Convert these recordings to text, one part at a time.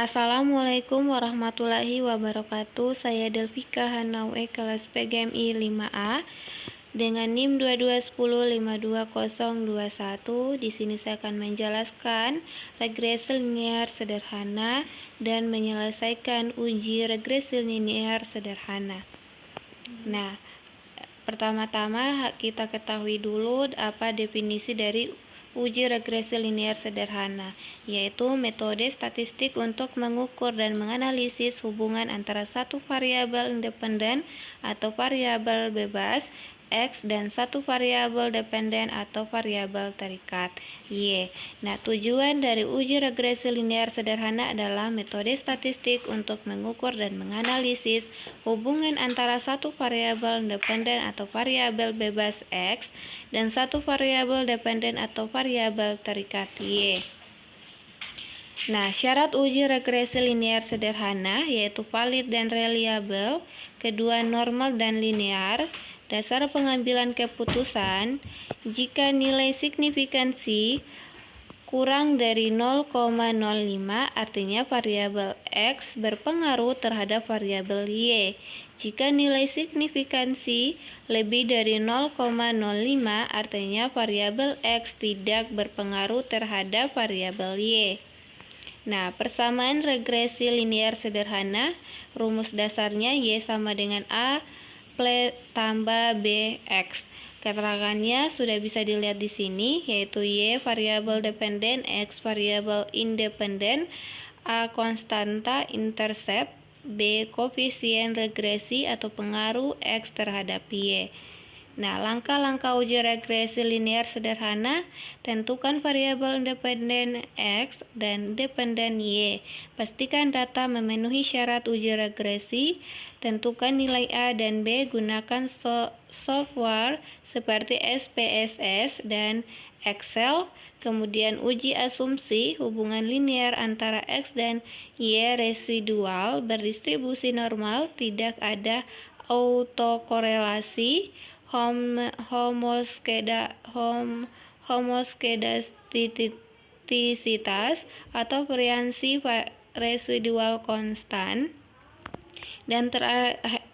Assalamualaikum warahmatullahi wabarakatuh. Saya Delvika Hanaue kelas PGMI 5A dengan NIM 22105221. Di sini saya akan menjelaskan regresi linear sederhana dan menyelesaikan uji regresi linear sederhana. Nah, pertama-tama kita ketahui dulu apa definisi dari uji regresi linear sederhana, yaitu metode statistik untuk mengukur dan menganalisis hubungan antara satu variabel independen atau variabel bebas X dan satu variabel dependen atau variabel terikat Y. Nah, tujuan dari uji regresi linear sederhana adalah metode statistik untuk mengukur dan menganalisis hubungan antara satu variabel independen atau variabel bebas X dan satu variabel dependen atau variabel terikat Y. Nah, syarat uji regresi linear sederhana yaitu valid dan reliabel, kedua normal dan linear, dasar pengambilan keputusan, jika nilai signifikansi kurang dari 0,05 artinya variabel X berpengaruh terhadap variabel Y. Jika nilai signifikansi lebih dari 0,05 artinya variabel X tidak berpengaruh terhadap variabel Y. Nah, persamaan regresi linear sederhana, rumus dasarnya Y sama dengan A tambah BX. Keterangannya sudah bisa dilihat di sini, yaitu Y variabel dependen, X variabel independen, A konstanta intercept, B koefisien regresi atau pengaruh X terhadap Y. Nah, langkah-langkah uji regresi linear sederhana, tentukan variabel independen X dan dependen Y. Pastikan data memenuhi syarat uji regresi. Tentukan nilai A dan B, gunakan software seperti SPSS dan Excel. Kemudian uji asumsi hubungan linear antara X dan Y residual, berdistribusi normal, tidak ada autokorelasi, homoskedastisitas atau variansi residual konstan. Dan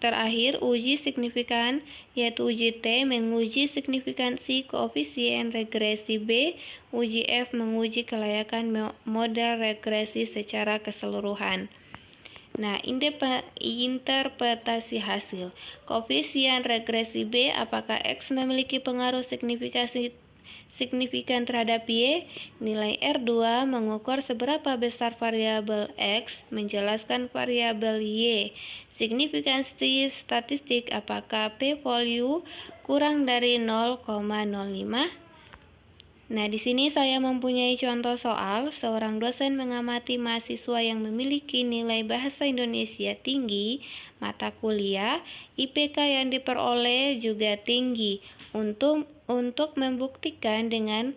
terakhir uji signifikan, yaitu uji T menguji signifikansi koefisien regresi B, uji F menguji kelayakan model regresi secara keseluruhan. Nah, interpretasi hasil. Koefisien regresi B, apakah X memiliki pengaruh signifikan terhadap Y? Nilai R2 mengukur seberapa besar variabel X menjelaskan variabel Y. Signifikansi statistik, apakah p-value kurang dari 0,05? Nah, di sini saya mempunyai contoh soal. Seorang dosen mengamati mahasiswa yang memiliki nilai bahasa Indonesia tinggi, mata kuliah, IPK yang diperoleh juga tinggi. Untuk membuktikan dengan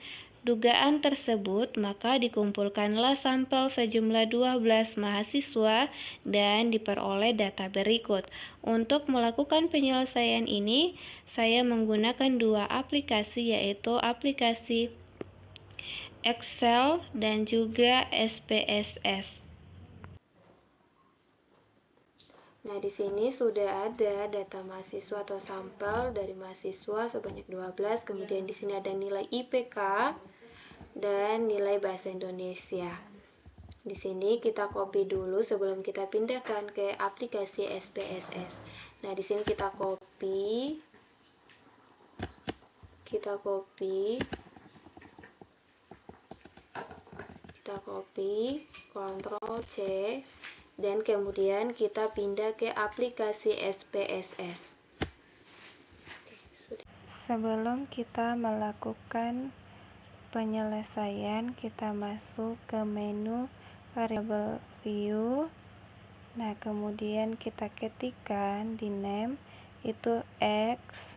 dugaan tersebut, maka dikumpulkanlah sampel sejumlah 12 mahasiswa dan diperoleh data berikut. Untuk melakukan penyelesaian ini, saya menggunakan dua aplikasi, yaitu aplikasi Excel dan juga SPSS. Nah, di sini sudah ada data mahasiswa atau sampel dari mahasiswa sebanyak 12. Kemudian di sini ada nilai IPK dan nilai bahasa Indonesia. Di sini kita copy dulu sebelum kita pindahkan ke aplikasi SPSS. Nah, di sini kita copy, Ctrl C, dan kemudian kita pindah ke aplikasi SPSS. Sebelum kita melakukan penyelesaian, kita masuk ke menu variable view. Nah, kemudian kita ketikkan di name itu X,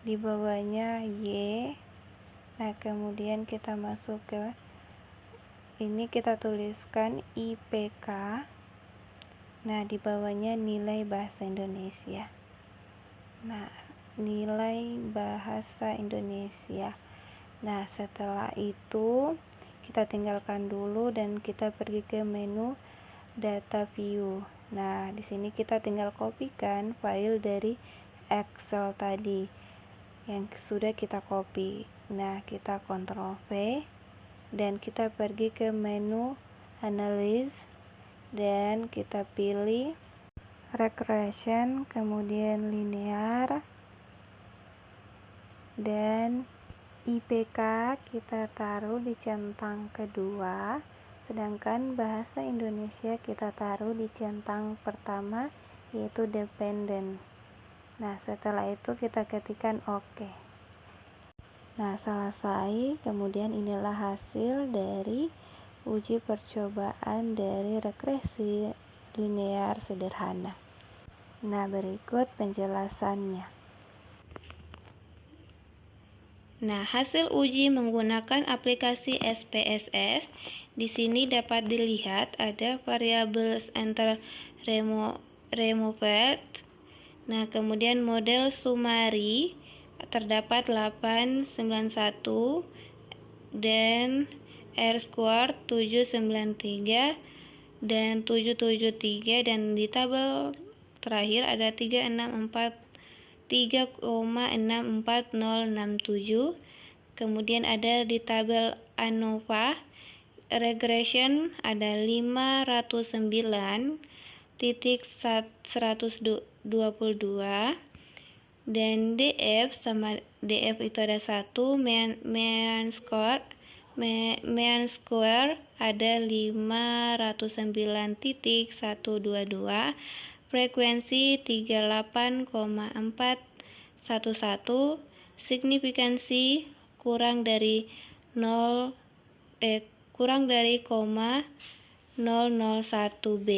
di bawahnya Y. Nah, kemudian kita masuk ke ini, kita tuliskan IPK. Nah, di bawahnya nilai bahasa Indonesia. Nah, nilai bahasa Indonesia. Nah, setelah itu kita tinggalkan dulu dan kita pergi ke menu data view. Nah, di sini kita tinggal kopikan file dari Excel tadi yang sudah kita copy. Nah, kita Ctrl V dan kita pergi ke menu Analyze dan kita pilih Regression, kemudian Linear, dan IPK kita taruh di centang kedua, sedangkan bahasa Indonesia kita taruh di centang pertama, yaitu dependent. Nah, setelah itu kita ketikkan OK. Nah, selesai. Kemudian inilah hasil dari uji percobaan dari regresi linear sederhana. Nah, berikut penjelasannya. Nah, hasil uji menggunakan aplikasi SPSS di sini dapat dilihat ada variabel enter removed. Nah, kemudian model sumari terdapat 891 dan R-square 793 dan 773, dan di tabel terakhir ada 3,64067. Kemudian ada di tabel ANOVA regression ada 509.122 dan DF sama DF itu ada 1, mean square ada 509.122, frekuensi 38,411, signifikansi kurang dari 0,001B.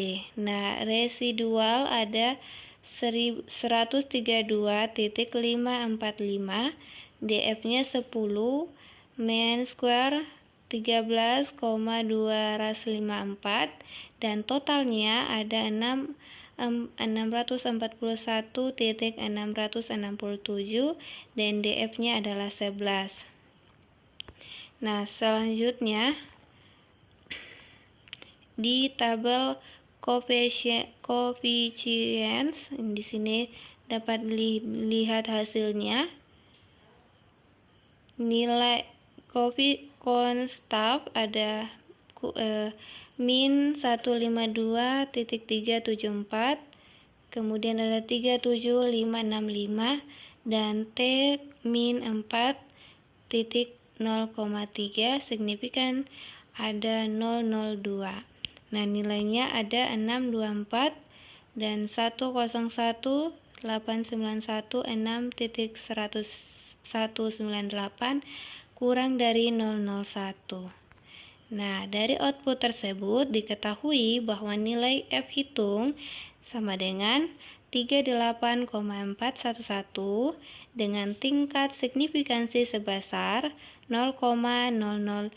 Nah, residual ada 132.545, DF-nya 10, mean square 13,254, dan totalnya ada 641.667 dan DF-nya adalah 11. Nah, selanjutnya di tabel coefficients di sini dapat lihat hasilnya. Nilai constant ada min 152.374, kemudian ada 37565, dan T min 4.0,3, signifikan ada 002. Nah, nilainya ada 624 dan 101.891.6.198 kurang dari 001. Nah, dari output tersebut diketahui bahwa nilai F hitung sama dengan 38,411 dengan tingkat signifikansi sebesar 0,001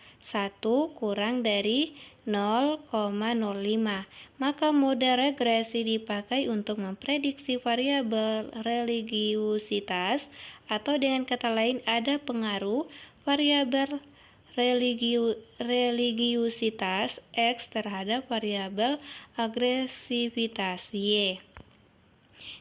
kurang dari 0,05. Maka model regresi dipakai untuk memprediksi variabel religiusitas, atau dengan kata lain ada pengaruh variabel religiusitas X terhadap variabel agresivitas Y.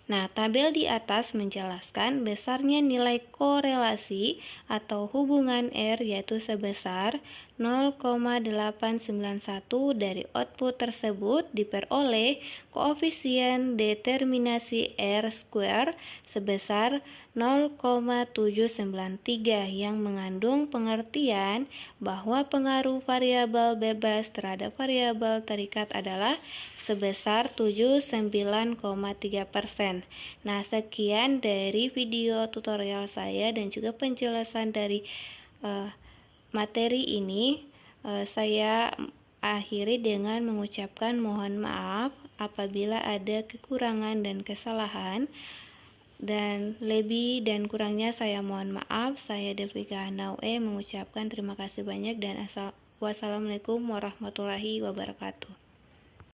Nah, tabel di atas menjelaskan besarnya nilai korelasi atau hubungan R, yaitu sebesar 0,891. Dari output tersebut diperoleh koefisien determinasi R square sebesar 0,793 yang mengandung pengertian bahwa pengaruh variabel bebas terhadap variabel terikat adalah sebesar 79,3%. Nah, sekian dari video tutorial saya dan juga penjelasan dari materi ini. Saya akhiri dengan mengucapkan mohon maaf apabila ada kekurangan dan kesalahan, dan lebih dan kurangnya saya mohon maaf. Saya Delvika Hanaue mengucapkan terima kasih banyak dan wassalamualaikum warahmatullahi wabarakatuh.